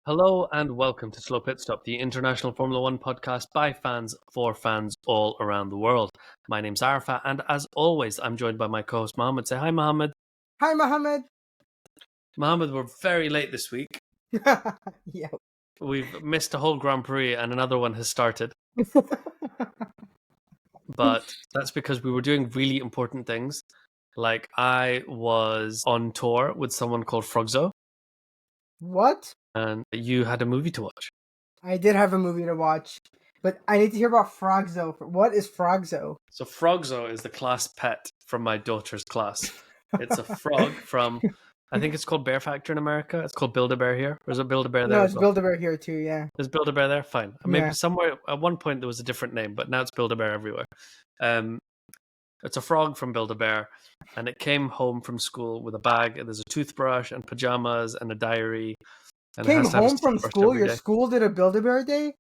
Hello and welcome to Slow Pit Stop, the international Formula One podcast by fans for fans all around the world. My name's Arafat, and as always, I'm joined by my co-host Mohammed. Say hi, Mohammed. Hi, Mohammed. Mohammed, we're very late this week. Yeah. We've missed a whole Grand Prix and another one has started. But that's because we were doing really important things. Like I was on tour with someone called Frogzo. What? And you had a movie to watch. I did have a movie to watch, but I need to hear about Frogzo. What is Frogzo? So Frogzo is the class pet from my daughter's class. It's a frog from, I think it's called Bear Factor in America. It's called Build-A-Bear here. Or is it Build-A-Bear there? No, it's Build-A-Bear here too, yeah. Is Build-A-Bear there? Fine. Maybe Yeah. somewhere, at one point there was a different name, but now it's Build-A-Bear everywhere. It's a frog from Build-A-Bear, and it came home from school with a bag, and there's a toothbrush and pajamas and a diary. And Came home from school? Your school did a Build-A-Bear day?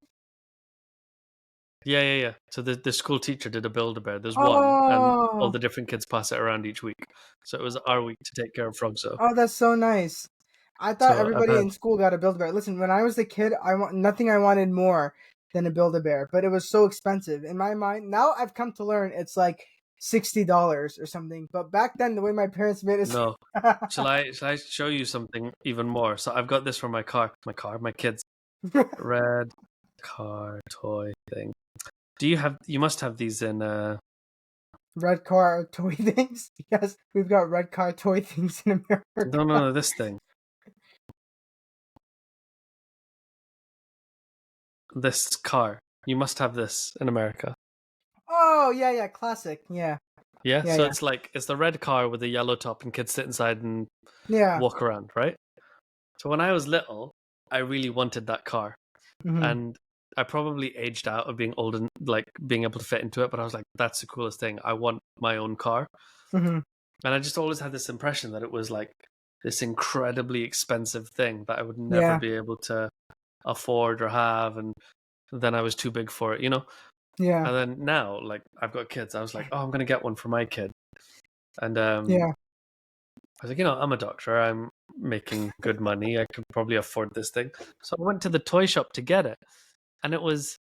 Yeah. So the school teacher did a Build-A-Bear. There's one, and all the different kids pass it around each week. So it was our week to take care of Frogzo. Oh, that's so nice. I thought everybody in school got a Build-A-Bear. Listen, when I was a kid, nothing I wanted more than a Build-A-Bear, but it was so expensive. In my mind, now I've come to learn it's like $60 or something. But back then, the way my parents made it... No. Shall I show you something even more? So I've got this for my kids. Red car toy thing. You must have these in red car toy things? Yes, we've got red car toy things in America. No, this thing. This car. You must have this in America. Oh, yeah, classic, yeah. Yeah, so it's the red car with the yellow top and kids sit inside and walk around, right? So when I was little, I really wanted that car. Mm-hmm. And I probably aged out of being old and like being able to fit into it, but I was like, that's the coolest thing. I want my own car. Mm-hmm. And I just always had this impression that it was like this incredibly expensive thing that I would never be able to afford or have, and then I was too big for it, you know? Yeah. And then now, like, I've got kids. I was like, oh, I'm going to get one for my kid. And I was like, I'm a doctor. I'm making good money. I could probably afford this thing. So I went to the toy shop to get it. And it was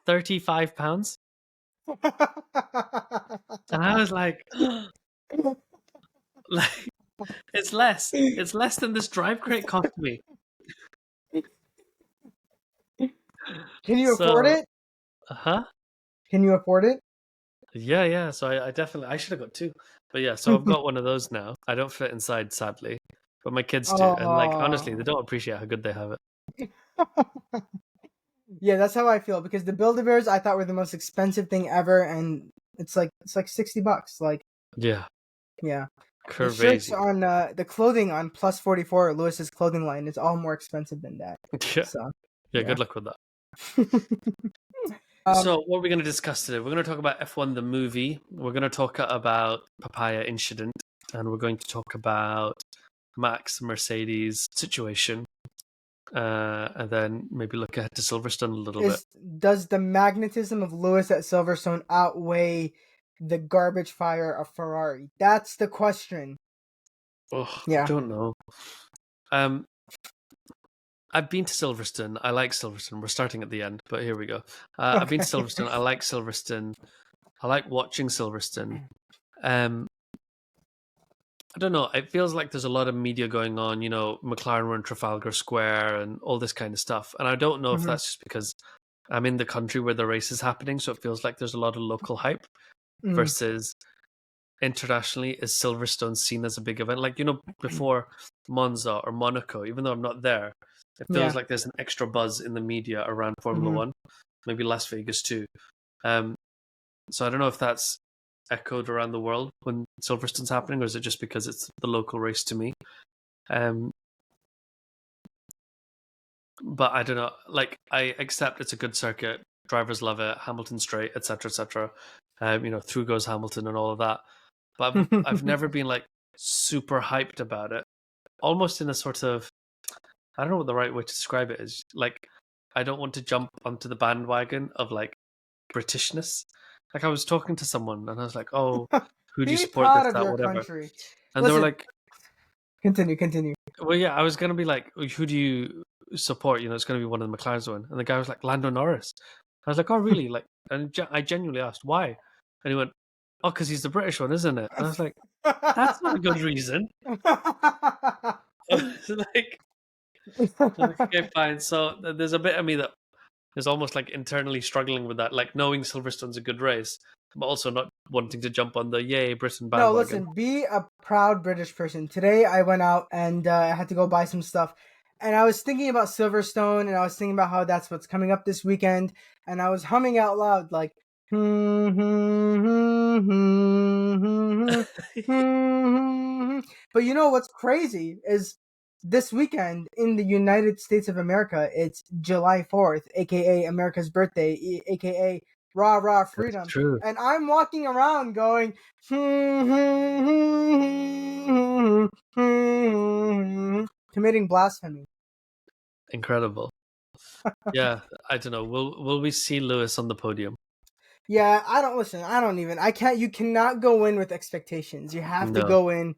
£35. And I was like, it's less. It's less than this drive crate cost me. Can you afford it? Can you afford it? Yeah. So I should have got two. But yeah, so I've got one of those now. I don't fit inside, sadly. But my kids do. And like, honestly, they don't appreciate how good they have it. Yeah, that's how I feel, because the Build-A-Bears I thought were the most expensive thing ever, and it's like $60. Like, yeah. Crazy. The shirts on the clothing on Plus 44, Lewis's clothing line, is all more expensive than that. Yeah. So, good luck with that. So what are we going to discuss today? We're going to talk about F1 the movie. We're going to talk about Papaya incident, and we're going to talk about Max Mercedes situation. And then maybe look ahead to Silverstone a little bit. Does the magnetism of Lewis at Silverstone outweigh the garbage fire of Ferrari? That's the question. Oh, I don't know. I've been to Silverstone. I like Silverstone. We're starting at the end, but here we go. I've been to Silverstone. I like Silverstone. I like watching Silverstone. I don't know. It feels like there's a lot of media going on. McLaren were in Trafalgar Square and all this kind of stuff. And I don't know if that's just because I'm in the country where the race is happening, so it feels like there's a lot of local hype versus internationally, is Silverstone seen as a big event? Like, before Monza or Monaco, even though I'm not there, it feels like there's an extra buzz in the media around Formula One, maybe Las Vegas too. So I don't know if that's echoed around the world when Silverstone's happening, or is it just because it's the local race to me? But I don't know. Like, I accept it's a good circuit. Drivers love it. Hamilton straight, etc., etc. Through goes Hamilton and all of that. But I've never been like super hyped about it. Almost in a sort of, I don't know what the right way to describe it is. Like, I don't want to jump onto the bandwagon of like Britishness. Like, I was talking to someone and I was like, "Oh, who do you support? This, that, whatever." Country. And they were like, "Continue." Well, yeah, I was gonna be like, "Who do you support. It's going to be one of the McLarens win. And the guy was like, Lando Norris. I was like, oh, really? Like, and I genuinely asked, why? And he went, oh, because he's the British one, isn't it? And I was like, that's not a good reason. I was like, okay, fine. So there's a bit of me that is almost like internally struggling with that, like knowing Silverstone's a good race, but also not wanting to jump on the yay Britain bandwagon. No, listen, be a proud British person. Today I went out and I had to go buy some stuff. And I was thinking about Silverstone and I was thinking about how that's what's coming up this weekend. And I was humming out loud like, but you know what's crazy is this weekend in the United States of America, it's July 4th, aka America's birthday, aka rah rah freedom. That's true. And I'm walking around going committing blasphemy. Incredible. Yeah, I don't know. Will we see Lewis on the podium? Yeah, you cannot go in with expectations. You have to go in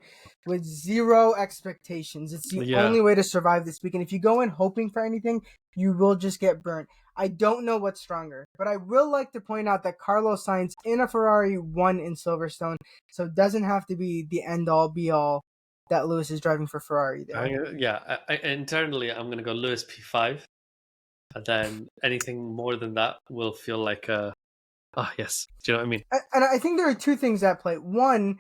with zero expectations. It's the only way to survive this weekend. If you go in hoping for anything, you will just get burnt. I don't know what's stronger, but I will like to point out that Carlos Sainz in a Ferrari won in Silverstone, so it doesn't have to be the end-all, be-all that Lewis is driving for Ferrari there. Internally, I'm going to go Lewis P5, and then anything more than that will feel like yes. Do you know what I mean? And I think there are two things at play. One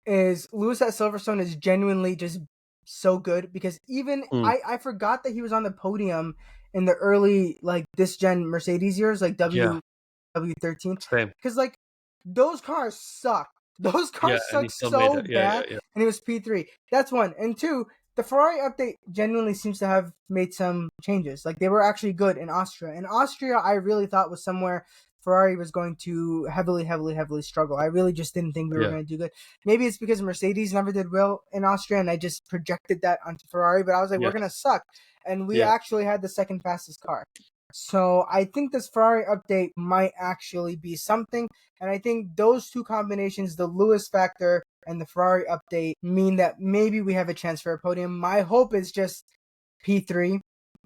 is Lewis at Silverstone is genuinely just so good because even I forgot that he was on the podium in the early this gen Mercedes years, like W13. Because those cars suck. Those cars suck so bad, and he was P3. That's one. And two, the Ferrari update genuinely seems to have made some changes. Like they were actually good in Austria. In Austria, I really thought was somewhere Ferrari was going to heavily struggle. I really just didn't think we were going to do good. Maybe it's because Mercedes never did well in Austria, and I just projected that onto Ferrari. But I was like, we're going to suck. And we actually had the second fastest car. So I think this Ferrari update might actually be something. And I think those two combinations, the Lewis factor and the Ferrari update, mean that maybe we have a chance for a podium. My hope is just P3.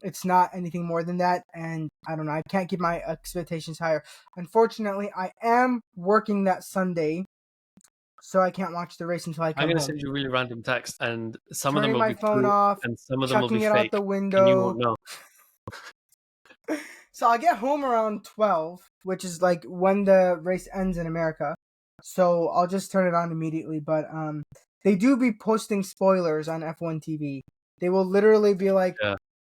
It's not anything more than that, and I don't know. I can't keep my expectations higher. Unfortunately, I am working that Sunday, so I can't watch the race until I come home. I'm going to send you really random text, and some Turning of them will my be phone true, off, and some of them will be chucking it fake, out the window. and you won't know. So I'll get home around 12, which is when the race ends in America. So I'll just turn it on immediately. But they do be posting spoilers on F1 TV. They will literally be like,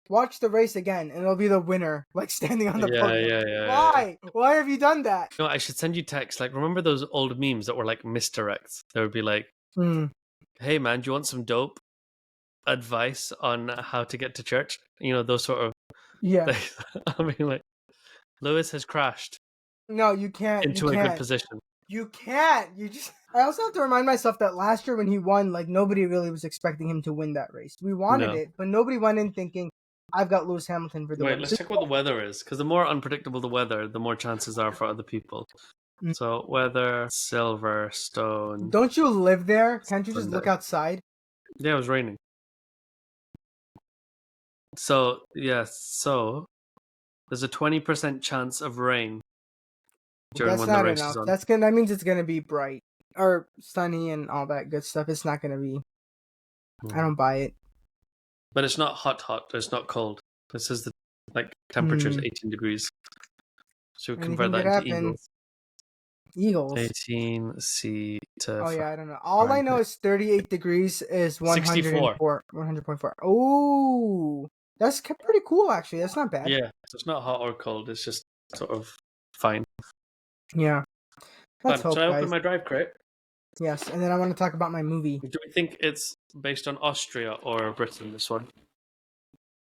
watch the race again, and it'll be the winner, standing on the podium. Why? Why have you done that? No, I should send you text. Remember those old memes that were misdirects? They would be like, hey, man, do you want some dope advice on how to get to church? Those sort of... Yeah. I mean, Lewis has crashed. No, you can't. Into a good position. You can't. I also have to remind myself that last year when he won, nobody really was expecting him to win that race. We wanted it, but nobody went in thinking, I've got Lewis Hamilton for the win. Let's check what the weather is, because the more unpredictable the weather, the more chances are for other people. So, weather, Silverstone. Don't you live there? Can't you just look outside? Yeah, it was raining. So, there's a 20% chance of rain during when the race is on. That means it's going to be bright or sunny and all that good stuff. It's not going to be... I don't buy it. But it's not hot. It's not cold. This is the temperature is 18 degrees. So we convert that into eagles. Eagles. 18 C to... Oh yeah, I don't know. All I know is 38 degrees is 104. 100.4. Oh, that's pretty cool actually. That's not bad. Yeah, so it's not hot or cold. It's just sort of fine. Yeah. Let's hope, Should I open my drive crate? Yes, and then I want to talk about my movie. Do we think it's based on Austria or Britain, this one?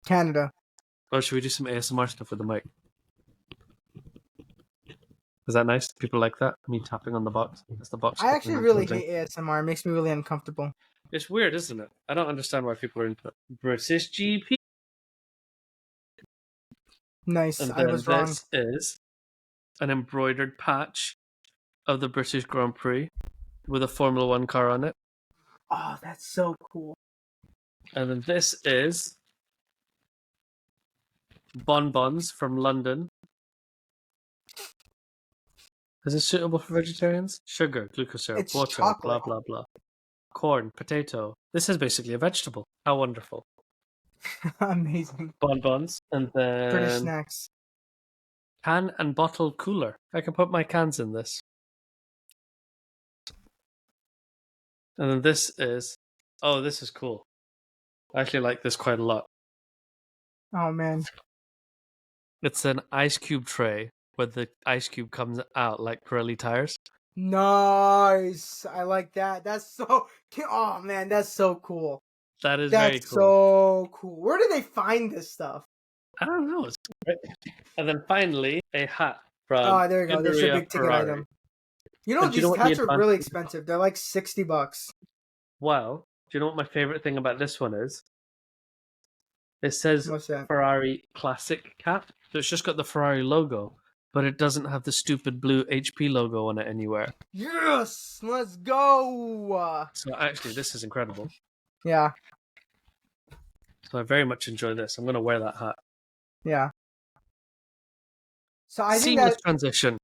Canada. Oh, should we do some ASMR stuff with the mic? Is that nice? People like that? Me tapping on the box? That's the box. I actually really hate ASMR. It makes me really uncomfortable. It's weird, isn't it? I don't understand why people are into it. British GP. Nice. And I was wrong. This is an embroidered patch of the British Grand Prix with a Formula 1 car on it. Oh, that's so cool. And then this is bonbons from London. Is it suitable for vegetarians? Sugar, glucose syrup, It's water, blah, chocolate. blah, blah. Corn, potato. This is basically a vegetable. How wonderful. Amazing. Bonbons. And British then snacks. can and bottle cooler. I can put my cans in this. And then this is... Oh, this is cool. I actually like this quite a lot. Oh, man. It's an ice cube tray where the ice cube comes out like Pirelli tires. Nice. I like that. That's so... Oh, man, that's so cool. That is very That's cool. so cool. Where do they find this stuff? I don't know. It's great. And then finally, a hat from Oh, there you go. There's your big ticket Ferrari. item. You know, these hats are really expensive. They're like $60. Well, do you know what my favorite thing about this one is? It says Ferrari Classic cap. So it's just got the Ferrari logo, but it doesn't have the stupid blue HP logo on it anywhere. Yes! Let's go! So actually, this is incredible. Yeah. So I very much enjoy this. I'm going to wear that hat. Yeah. So I think seamless transition.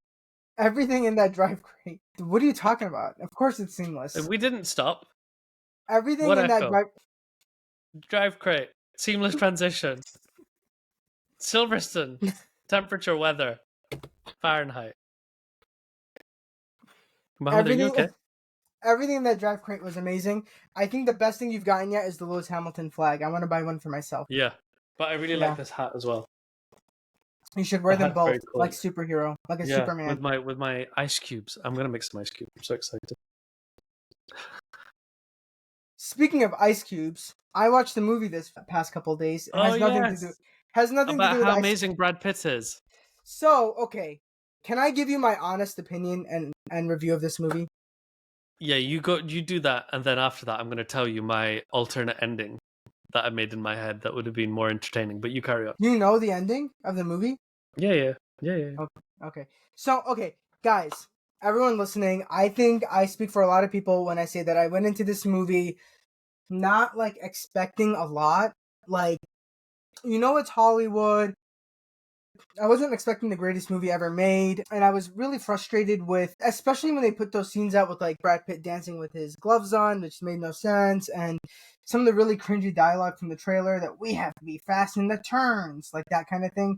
Everything in that drive crate. What are you talking about? Of course it's seamless. We didn't stop. Everything in that drive crate. Seamless transition. Silverstone. Temperature, weather. Fahrenheit. Mohammed, are you okay? Everything in that drive crate was amazing. I think the best thing you've gotten yet is the Lewis Hamilton flag. I want to buy one for myself. Yeah. But I really like this hat as well. You should wear them both, cool. like superhero, like a Superman. With my ice cubes. I'm gonna make some ice cubes. I'm so excited. Speaking of ice cubes, I watched the movie this past couple of days. It has nothing to do. Has nothing about to do with how amazing Brad Pitt is. So, okay, can I give you my honest opinion and review of this movie? Yeah, you do that, and then after that, I'm going to tell you my alternate ending that I made in my head that would have been more entertaining. But you carry on. You know the ending of the movie? Yeah. Okay. So, guys, everyone listening, I think I speak for a lot of people when I say that I went into this movie not like expecting a lot. Like, it's Hollywood. I wasn't expecting the greatest movie ever made, and I was really frustrated with, especially when they put those scenes out with like Brad Pitt dancing with his gloves on, which made no sense, and some of the really cringy dialogue from the trailer that we have to be fast in the turns, like that kind of thing.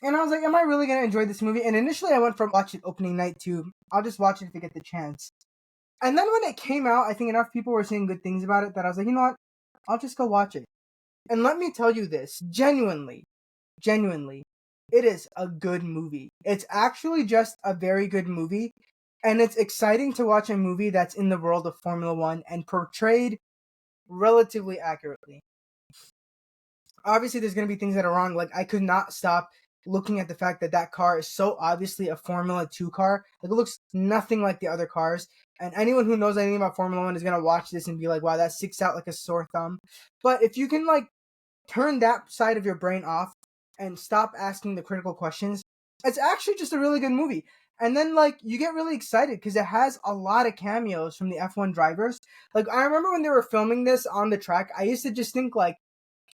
And I was like, am I really going to enjoy this movie? And initially I went from watch it opening night to, I'll just watch it if I get the chance. And then when it came out, I think enough people were saying good things about it that I was like, you know what? I'll just go watch it. And let me tell you this, genuinely, it is a good movie. It's actually just a very good movie. And it's exciting to watch a movie that's in the world of Formula One and portrayed relatively accurately. Obviously, there's going to be things that are wrong. Like, I could not stop looking at the fact that car is so obviously a Formula 2 car. Like, it looks nothing like the other cars. And anyone who knows anything about Formula 1 is going to watch this and be like, wow, that sticks out like a sore thumb. But if you can, like, turn that side of your brain off and stop asking the critical questions, it's actually just a really good movie. And then, like, you get really excited because it has a lot of cameos from the F1 drivers. Like, I remember when they were filming this on the track, I used to just think, like,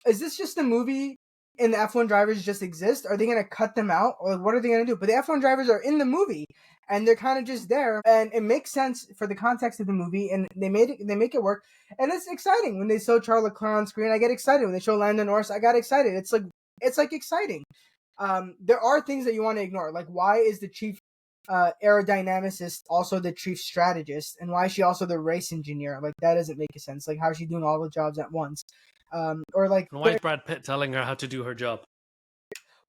is this just a movie and the F1 drivers just exist? Are they going to cut them out? Or what are they going to do? But the F1 drivers are in the movie, and they're kind of just there. And it makes sense for the context of the movie, and they make it work. And it's exciting. When they show Charles Leclerc on screen, I get excited. When they show Lando Norris, I got excited. It's like exciting. There are things that you want to ignore. Like, why is the chief aerodynamicist also the chief strategist? And why is she also the race engineer? Like, that doesn't make sense. Like, how is she doing all the jobs at once? Or like, and why is Brad Pitt telling her how to do her job?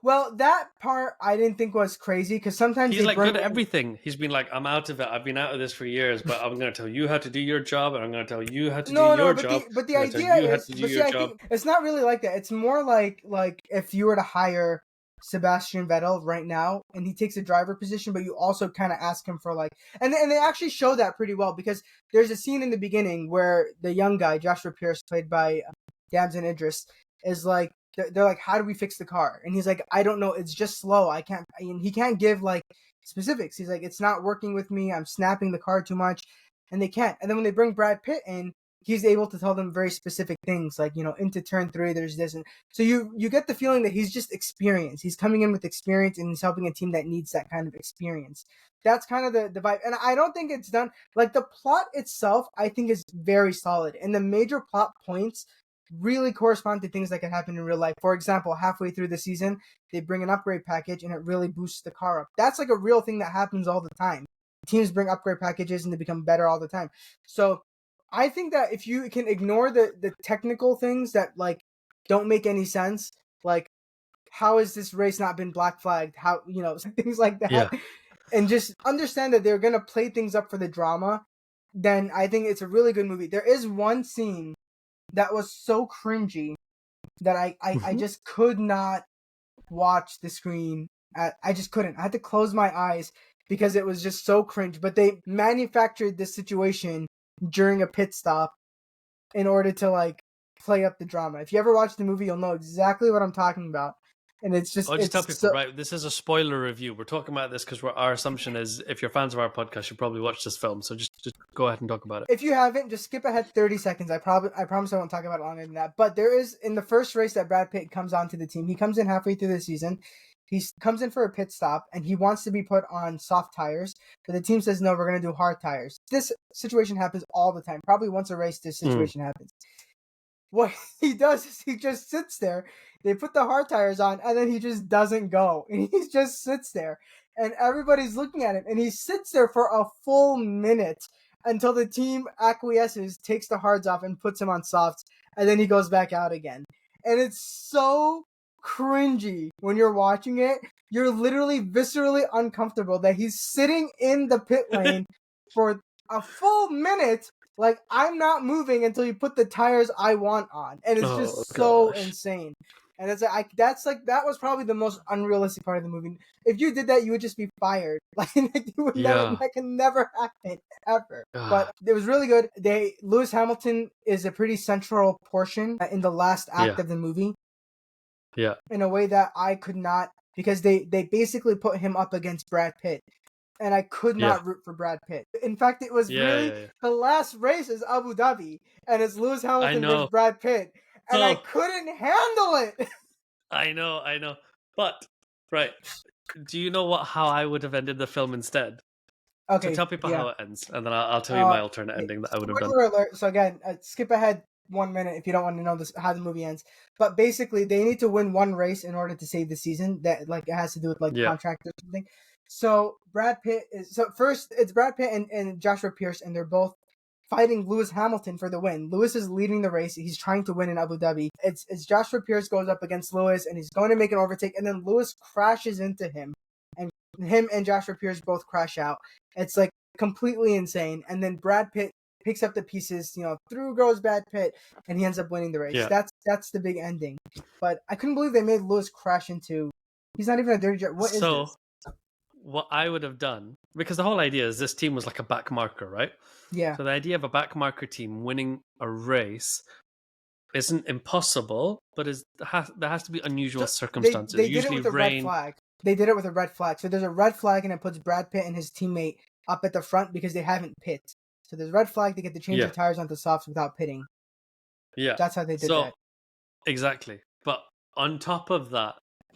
Well, that part I didn't think was crazy because sometimes he's like good at everything. He's been like, I'm out of it. I've been out of this for years, but I'm going to tell you how to do your job, and I'm going to tell you how to do your job. But the idea is, I think it's not really like that. It's more like if you were to hire Sebastian Vettel right now, and he takes a driver position, but you also kind of ask him for like, and they actually show that pretty well because there's a scene in the beginning where the young guy Joshua Pierce, played by Damson Idris, is like, they're like, how do we fix the car? And he's like, I don't know, it's just slow. He can't give like specifics. He's like, it's not working with me. I'm snapping the car too much, and they can't. And then when they bring Brad Pitt in, he's able to tell them very specific things, like, into turn 3, there's this. And so you get the feeling that he's just experienced. He's coming in with experience, and he's helping a team that needs that kind of experience. That's kind of the vibe. And I don't think it's done. Like, the plot itself, I think, is very solid. And the major plot points really correspond to things that can happen in real life. For example, halfway through the season, they bring an upgrade package, and it really boosts the car up. That's like a real thing that happens all the time. Teams bring upgrade packages, and they become better all the time. So I think that if you can ignore the technical things that, like, don't make any sense, like, how has this race not been black flagged? How, things like that. Yeah. And just understand that they're going to play things up for the drama, then I think it's a really good movie. There is one scene that was so cringy that I just could not watch the screen. I just couldn't. I had to close my eyes because it was just so cringe. But they manufactured this situation during a pit stop in order to, like, play up the drama. If you ever watch the movie, you'll know exactly what I'm talking about. And it's just... I'll just tell people, right, this is a spoiler review. We're talking about this because our assumption is if you're fans of our podcast, you probably watch this film. So just go ahead and talk about it. If you haven't, just skip ahead 30 seconds. I promise I won't talk about it longer than that. But there is, in the first race that Brad Pitt comes onto the team, he comes in halfway through the season. He comes in for a pit stop, and he wants to be put on soft tires. But the team says, no, we're going to do hard tires. This situation happens all the time. Probably once a race, this situation happens. What he does is he just sits there. They put the hard tires on, and then he just doesn't go. And he just sits there. And everybody's looking at him. And he sits there for a full minute until the team acquiesces, takes the hards off, and puts him on softs. And then he goes back out again. And it's so cringy when you're watching it. You're literally viscerally uncomfortable that he's sitting in the pit lane for a full minute. Like, I'm not moving until you put the tires I want on. And it's just so insane. And it's like, that was probably the most unrealistic part of the movie. If you did that, you would just be fired. Like, you would never, that can never happen, ever. But it was really good. Lewis Hamilton is a pretty central portion in the last act of the movie. Yeah. In a way that I could not, because they basically put him up against Brad Pitt. And I could not root for Brad Pitt. In fact, it was the last race is Abu Dhabi, and it's Lewis Hamilton versus Brad Pitt, and I couldn't handle it. I know. But, right, do you know how I would have ended the film instead? Okay. So tell people how it ends, and then I'll tell you my alternate ending that I would have done. Alert. So again, skip ahead 1 minute if you don't want to know how the movie ends. But basically, they need to win one race in order to save the season. That, like, it has to do with, like, contract or something. So first it's Brad Pitt and Joshua Pierce, and they're both fighting Lewis Hamilton for the win. Lewis is leading the race. He's trying to win in Abu Dhabi. It's Joshua Pierce goes up against Lewis, and he's going to make an overtake, and then Lewis crashes into him, and him and Joshua Pierce both crash out. It's, like, completely insane. And then Brad Pitt picks up the pieces, through goes Brad Pitt, and he ends up winning the race. Yeah. That's the big ending. But I couldn't believe they made Lewis crash into... He's not even a dirty driver. What is this? What I would have done, because the whole idea is this team was like a back marker, right? Yeah. So the idea of a back marker team winning a race isn't impossible, but there has to be unusual circumstances. They did it with a red flag. They did it with a red flag. So there's a red flag, and it puts Brad Pitt and his teammate up at the front because they haven't pit. So there's a red flag. They get to change the tires onto softs without pitting. Yeah. That's how they did that. Exactly. But on top of that,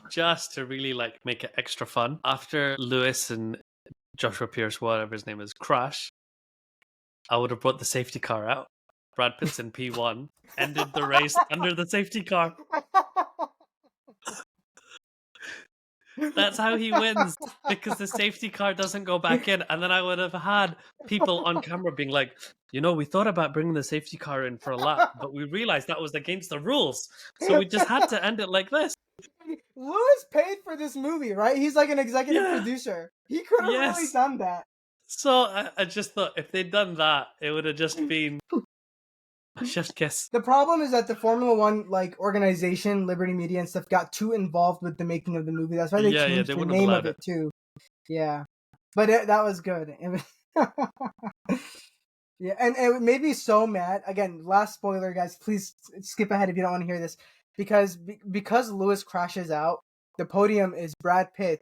just to really, like, make it extra fun, after Lewis and Joshua Pierce, whatever his name is, crash, I would have brought the safety car out. Brad Pitt's in P1, ended the race under the safety car. That's how he wins, because the safety car doesn't go back in. And then I would have had people on camera being like, we thought about bringing the safety car in for a lap, but we realized that was against the rules. So we just had to end it like this. Lewis paid for this movie, right? He's like an executive producer. He could have really done that. So I just thought if they'd done that, it would have just been a chef's kiss. The problem is that the Formula One, like, organization, Liberty Media and stuff, got too involved with the making of the movie. That's why they changed the name of it too. Yeah, but that was good. Yeah, and it made me so mad. Again, last spoiler, guys. Please skip ahead if you don't want to hear this. Because Lewis crashes out, the podium is Brad Pitt,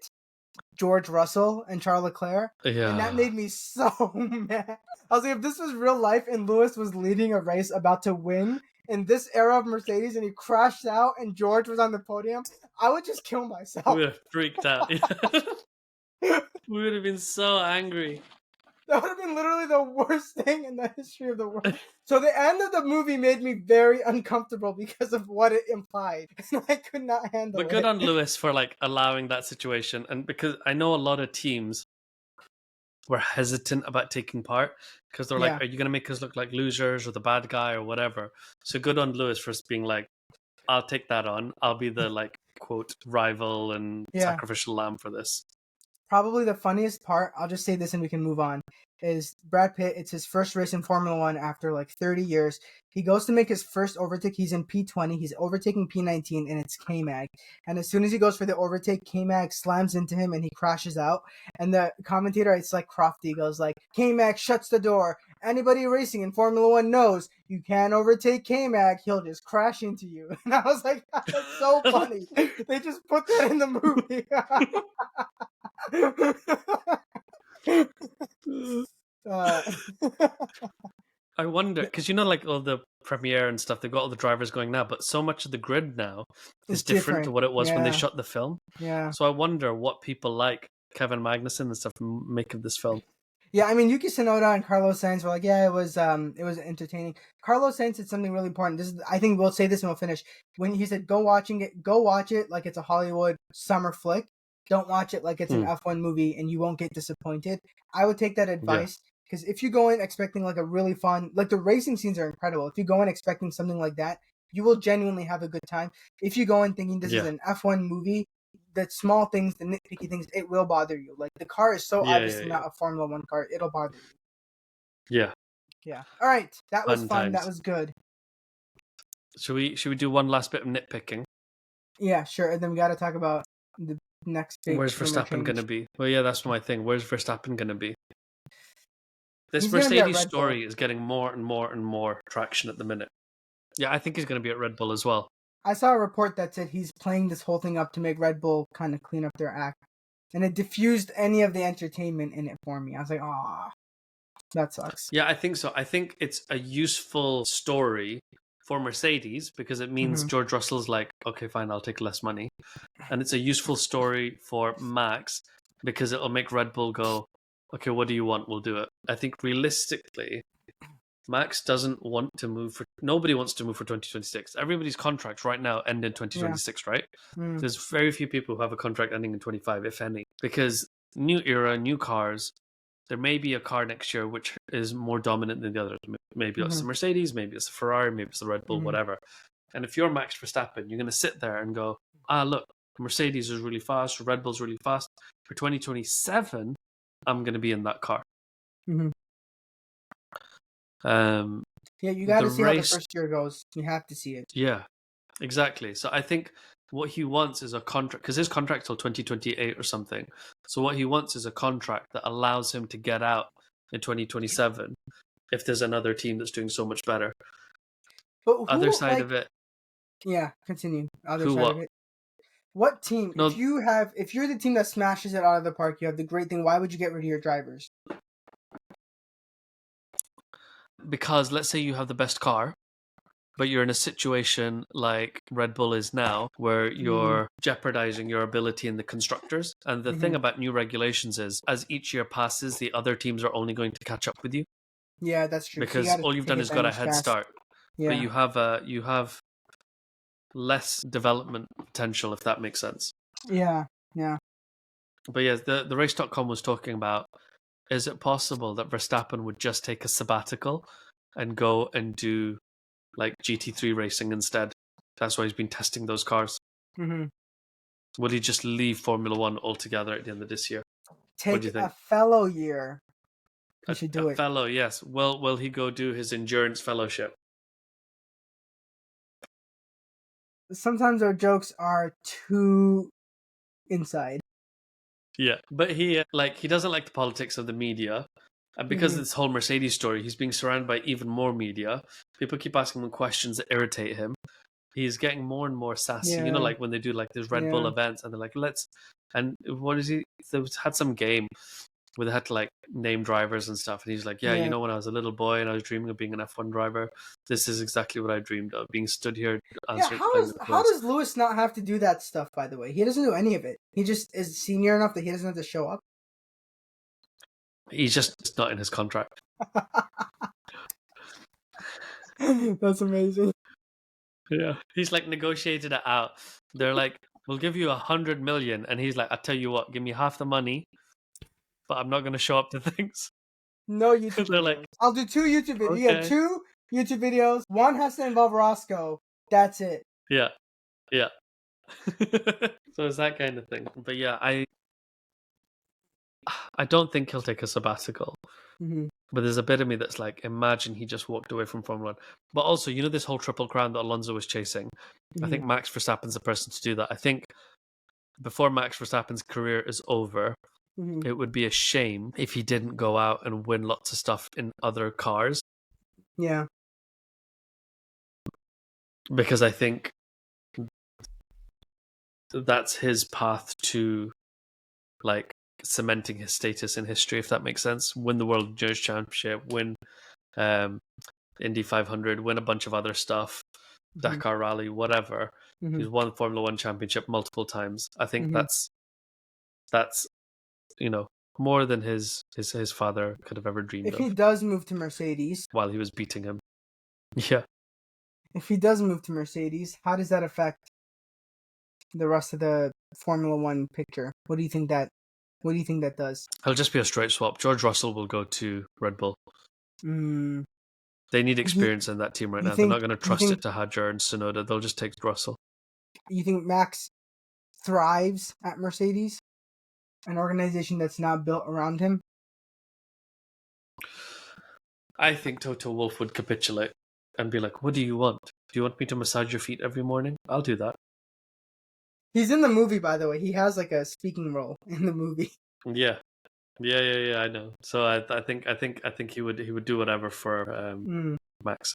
George Russell and Charles Leclerc, and that Yeah. made me so mad. I was like, if this was real life and Lewis was leading a race about to win in this era of Mercedes and he crashed out and George was on the podium, I would just kill We myself. would have freaked out. We would have been so angry. That would have been literally the worst thing in the history of the world. So the end of the movie made me very uncomfortable because of what it implied. And I could not handle it. But good on Lewis for like allowing that situation. And because I know a lot of teams were hesitant about taking part because they're like, are you going to make us look like losers or the bad guy or whatever? So good on Lewis for being like, I'll take that on. I'll be the like, quote, rival and sacrificial lamb for this. Probably the funniest part, I'll just say this and we can move on, is Brad Pitt. It's his first race in Formula 1 after like 30 years. He goes to make his first overtake. He's in P20. He's overtaking P19 and it's K-Mag. And as soon as he goes for the overtake, K-Mag slams into him and he crashes out. And the commentator, it's like Crofty, goes like, K-Mag shuts the door. Anybody racing in Formula 1 knows you can't overtake K-Mag. He'll just crash into you. And I was like, that's so funny. They just put that in the movie. I wonder, because like all the premiere and stuff, they've got all the drivers going now, but so much of the grid now is different to what it was when they shot the film. Yeah. So I wonder what people like Kevin Magnussen and stuff make of this film. Yeah, I mean, Yuki Tsunoda and Carlos Sainz were like, it was entertaining. Carlos Sainz said something really important. I think we'll say this and we'll finish. When he said, go watch it like it's a Hollywood summer flick. Don't watch it like it's an F1 movie and you won't get disappointed. I would take that advice because if you go in expecting like a really fun, like the racing scenes are incredible. If you go in expecting something like that, you will genuinely have a good time. If you go in thinking this is an F1 movie, the small things, the nitpicky things, it will bother you. Like the car is so obviously not a Formula 1 car. It'll bother you. Yeah. Yeah. All right. That was fun. That was good. Should we do one last bit of nitpicking? Yeah, sure. And then we got to talk about the next big. Where's Verstappen going to be? Well, yeah, that's my thing. Where's Verstappen going to be? This Mercedes story is getting more and more and more traction at the minute. Yeah, I think he's going to be at Red Bull as well. I saw a report that said he's playing this whole thing up to make Red Bull kind of clean up their act. And it diffused any of the entertainment in it for me. I was like, that sucks. Yeah, I think so. I think it's a useful story for Mercedes because it means George Russell's like, okay, fine, I'll take less money. And it's a useful story for Max because it'll make Red Bull go, okay, what do you want? We'll do it. I think realistically, Max doesn't want to move nobody wants to move for 2026. Everybody's contracts right now end in 2026, right? There's very few people who have a contract ending in 25, if any, because new era, new cars. There may be a car next year which is more dominant than the others. Maybe it's the Mercedes, maybe it's the Ferrari, maybe it's the Red Bull, whatever. And if you're Max Verstappen, you're going to sit there and go, look, Mercedes is really fast, Red Bull's really fast. For 2027, I'm going to be in that car. Yeah, you got to see how the first year goes. You have to see it. Yeah, exactly. So I think what he wants is a contract, because his contract's till 2028 or something. So what he wants is a contract that allows him to get out in 2027 if there's another team that's doing so much better. But other side of it. Yeah, continue. Other side of it. What team? No, if you're the team that smashes it out of the park, you have the great thing. Why would you get rid of your drivers? Because let's say you have the best car, but you're in a situation like Red Bull is now, where you're jeopardizing your ability in the constructors. And the thing about new regulations is, as each year passes, the other teams are only going to catch up with you. Yeah, that's true. Because all you've done is got a head start. Yeah. But you have less development potential, if that makes sense. Yeah. But yeah, the race.com was talking about, is it possible that Verstappen would just take a sabbatical and go and do like GT3 racing instead? That's why he's been testing those cars. Would he just leave Formula 1 altogether at the end of this year? Take a fellow year. He should do it. Fellow, yes. Will he go do his endurance fellowship? Sometimes our jokes are too inside. Yeah, but he doesn't like the politics of the media. And because of this whole Mercedes story, he's being surrounded by even more media. People keep asking him questions that irritate him. He's getting more and more sassy. Yeah. Like when they do like these Red Bull events and they're like, and what is he? They had some game where they had to like name drivers and stuff. And he's like, yeah, when I was a little boy and I was dreaming of being an F1 driver, this is exactly what I dreamed of, being stood here answering. How does Lewis not have to do that stuff, by the way? He doesn't do any of it. He just is senior enough that he doesn't have to show up. He's just not in his contract. That's amazing. Yeah. He's like negotiated it out. They're like, we'll give you 100 million. And he's like, I'll tell you what, give me half the money, but I'm not going to show up to things. No YouTube videos. Like, I'll do 2 YouTube videos. Okay. Yeah, 2 YouTube videos. One has to involve Roscoe. That's it. Yeah. Yeah. So it's that kind of thing. But yeah, I don't think he'll take a sabbatical. Mm-hmm. But there's a bit of me that's like, imagine he just walked away from Formula 1. But also, this whole Triple Crown that Alonso was chasing. Mm-hmm. I think Max Verstappen's the person to do that. I think before Max Verstappen's career is over, it would be a shame if he didn't go out and win lots of stuff in other cars. Yeah. Because I think that's his path to like cementing his status in history, if that makes sense. Win the World Endurance Championship, win Indy 500, win a bunch of other stuff, Dakar Rally, whatever. He's won Formula 1 championship multiple times. I think that's more than his father could have ever dreamed of. If he does move to Mercedes while he was beating him. Yeah. If he does move to Mercedes, how does that affect the rest of the Formula 1 picture? What do you think that does? It'll just be a straight swap. George Russell will go to Red Bull. They need experience in that team right now. They're not going to trust it to Hadjar and Tsunoda. They'll just take Russell. You think Max thrives at Mercedes? An organization that's not built around him? I think Toto Wolff would capitulate and be like, what do you want? Do you want me to massage your feet every morning? I'll do that. He's in the movie, by the way. He has like a speaking role in the movie. Yeah. I know. So I think he would do whatever for Max.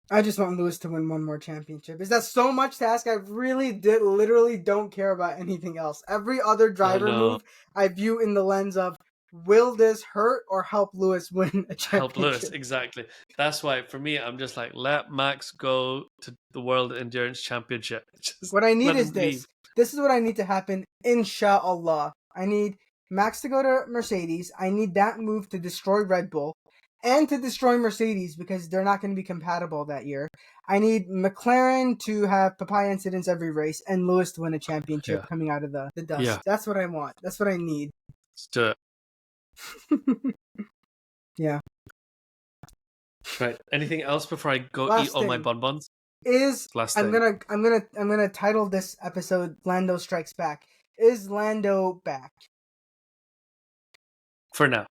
I just want Lewis to win one more championship. Is that so much to ask? I literally don't care about anything else. Every other driver move I view in the lens of, will this hurt or help Lewis win a championship? Help Lewis, exactly. That's why, for me, I'm just like, let Max go to the World Endurance Championship. What I need is this. This is what I need to happen, inshallah. I need Max to go to Mercedes. I need that move to destroy Red Bull and to destroy Mercedes because they're not going to be compatible that year. I need McLaren to have papaya incidents every race and Lewis to win a championship coming out of the dust. Yeah. That's what I want. That's what I need. Let's do it. Yeah. Right. Anything else before I go eat all my bonbons? I'm gonna title this episode Lando Strikes Back. Is Lando back? For now.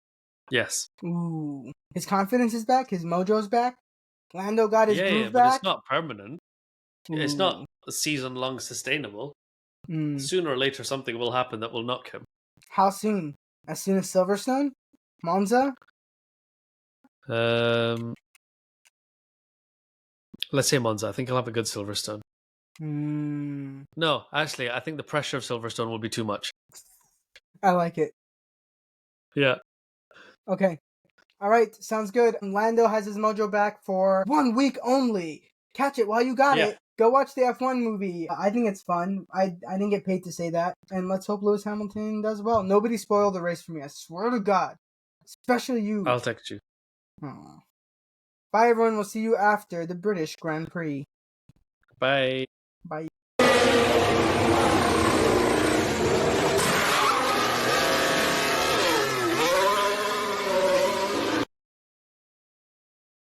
Yes. Ooh. His confidence is back, his mojo's back. Lando got his groove back. But it's not permanent. Ooh. It's not a season long sustainable. Sooner or later something will happen that will knock him. How soon? As soon as Silverstone? Monza? Let's say Monza. I think he'll have a good Silverstone. No, actually, I think the pressure of Silverstone will be too much. I like it. Yeah. Okay. All right. Sounds good. Lando has his mojo back for 1 week only. Catch it while you got it. Go watch the F1 movie. I think it's fun. I didn't get paid to say that. And let's hope Lewis Hamilton does well. Nobody spoiled the race for me. I swear to God. Especially you. I'll text you. Aww. Bye, everyone. We'll see you after the British Grand Prix. Bye.